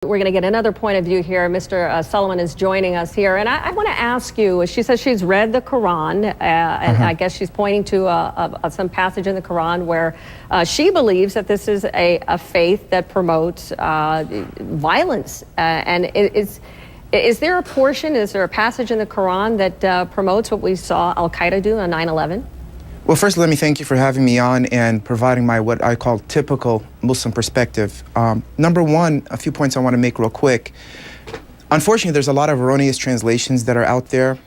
We're going to get another point of view here. Mr. Soliman is joining us here. And I want to ask you, she says she's read the Quran, and I guess she's pointing to some passage in the Quran where she believes that this is a faith that promotes violence. And is there a portion, is there a passage in the Quran that promotes what we saw Al-Qaeda do on 9/11? Well, first, let me thank you for having me on and providing my what I call typical Muslim perspective. Number one, a few points I want to make real quick. Unfortunately, there's a lot of erroneous translations that are out there.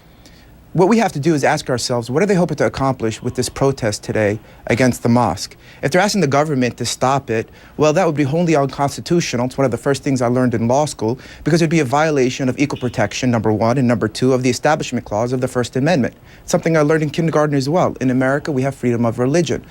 What we have to do is ask ourselves, what are they hoping to accomplish with this protest today against the mosque? If they're asking the government to stop it, well, that would be wholly unconstitutional. It's one of the first things I learned in law school, because it would be a violation of equal protection, number one, and number two, of the Establishment Clause of the First Amendment. Something I learned in kindergarten as well. In America, we have freedom of religion.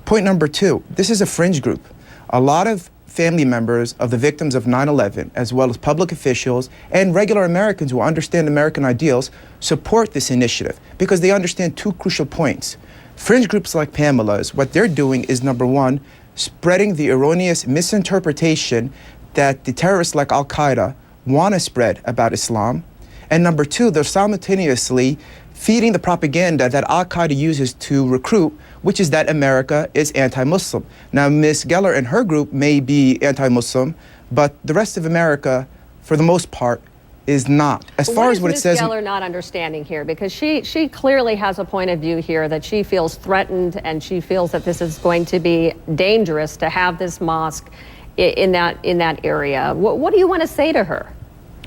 Point number two, this is a fringe group. A lot of family members of the victims of 9/11, as well as public officials and regular Americans who understand American ideals, support this initiative because they understand two crucial points. Fringe groups like Pamela's, what they're doing is, number one, spreading the erroneous misinterpretation that the terrorists like Al-Qaeda want to spread about Islam. And number two, they're simultaneously feeding the propaganda that Al-Qaeda uses to recruit, which is that America is anti-Muslim. Now, Ms. Geller and her group may be anti-Muslim, but the rest of America, for the most part, is not. As far as what it says... What is Ms. Geller not understanding here? Because she clearly has a point of view here that she feels threatened, and she feels that this is going to be dangerous to have this mosque in that area. What do you want to say to her?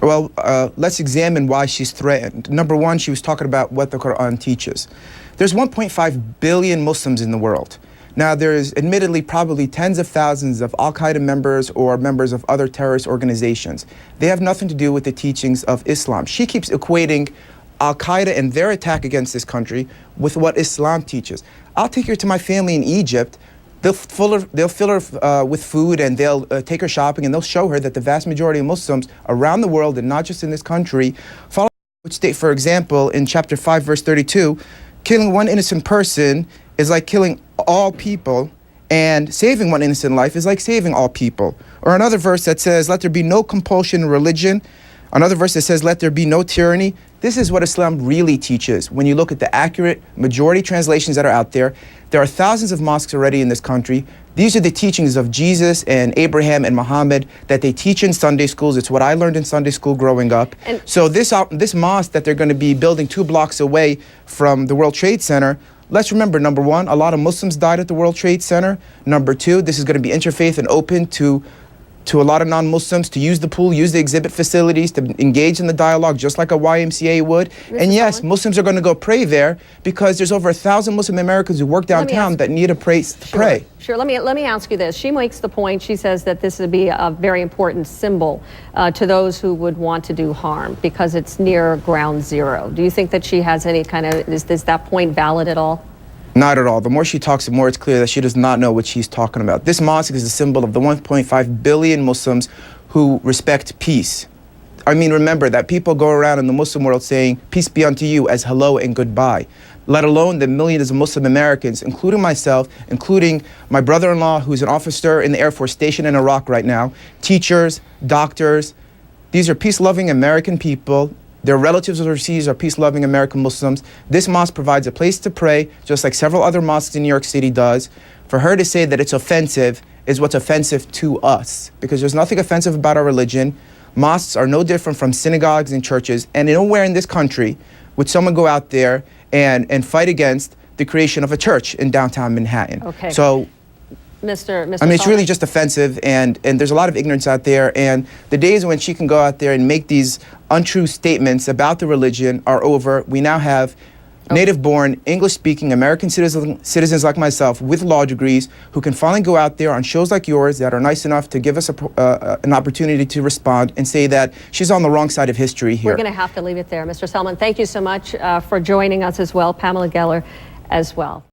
Well, let's examine why she's threatened. Number one, she was talking about what the Quran teaches. There's 1.5 billion Muslims in the world. Now, there's admittedly probably tens of thousands of Al-Qaeda members or members of other terrorist organizations. They have nothing to do with the teachings of Islam. She keeps equating Al-Qaeda and their attack against this country with what Islam teaches. I'll take her to my family in Egypt. They'll fill her with food, and they'll take her shopping, and they'll show her that the vast majority of Muslims around the world, and not just in this country, follow which state, for example, in chapter 5, verse 32, killing one innocent person is like killing all people, and saving one innocent life is like saving all people. Or another verse that says, let there be no compulsion in religion. Another verse that says, let there be no tyranny. This is what Islam really teaches. When you look at the accurate majority translations that are out there, there are thousands of mosques already in this country. These are the teachings of Jesus and Abraham and Muhammad that they teach in Sunday schools. It's what I learned in Sunday school growing up. And so this mosque that they're going to be building 2 blocks away from the World Trade Center, let's remember, number one, a lot of Muslims died at the World Trade Center. Number two, this is going to be interfaith and open to a lot of non-Muslims to use the pool, use the exhibit facilities, to engage in the dialogue just like a YMCA would. And yes, Muslims are going to go pray there because there's over 1,000 Muslim Americans who work downtown that need a place to pray. Sure. Let me ask you this. She makes the point, she says that this would be a very important symbol to those who would want to do harm because it's near ground zero. Do you think that she has any kind of, is that point valid at all? Not at all. The more she talks, the more it's clear that she does not know what she's talking about. This mosque is a symbol of the 1.5 billion Muslims who respect peace. I mean, remember that people go around in the Muslim world saying, peace be unto you, as hello and goodbye. Let alone the millions of Muslim Americans, including myself, including my brother-in-law, who's an officer in the Air Force stationed in Iraq right now, teachers, doctors. These are peace-loving American people. Their relatives overseas are peace-loving American Muslims. This mosque provides a place to pray, just like several other mosques in New York City does. For her to say that it's offensive is what's offensive to us, because there's nothing offensive about our religion. Mosques are no different from synagogues and churches, and nowhere in this country would someone go out there and fight against the creation of a church in downtown Manhattan. Okay. So, Mr. I mean, it's really just offensive, and there's a lot of ignorance out there, and the days when she can go out there and make these untrue statements about the religion are over. We now have native-born, English-speaking American citizens like myself with law degrees who can finally go out there on shows like yours that are nice enough to give us an opportunity to respond and say that she's on the wrong side of history here. We're going to have to leave it there. Mr. Soliman, thank you so much for joining us as well. Pamela Geller as well.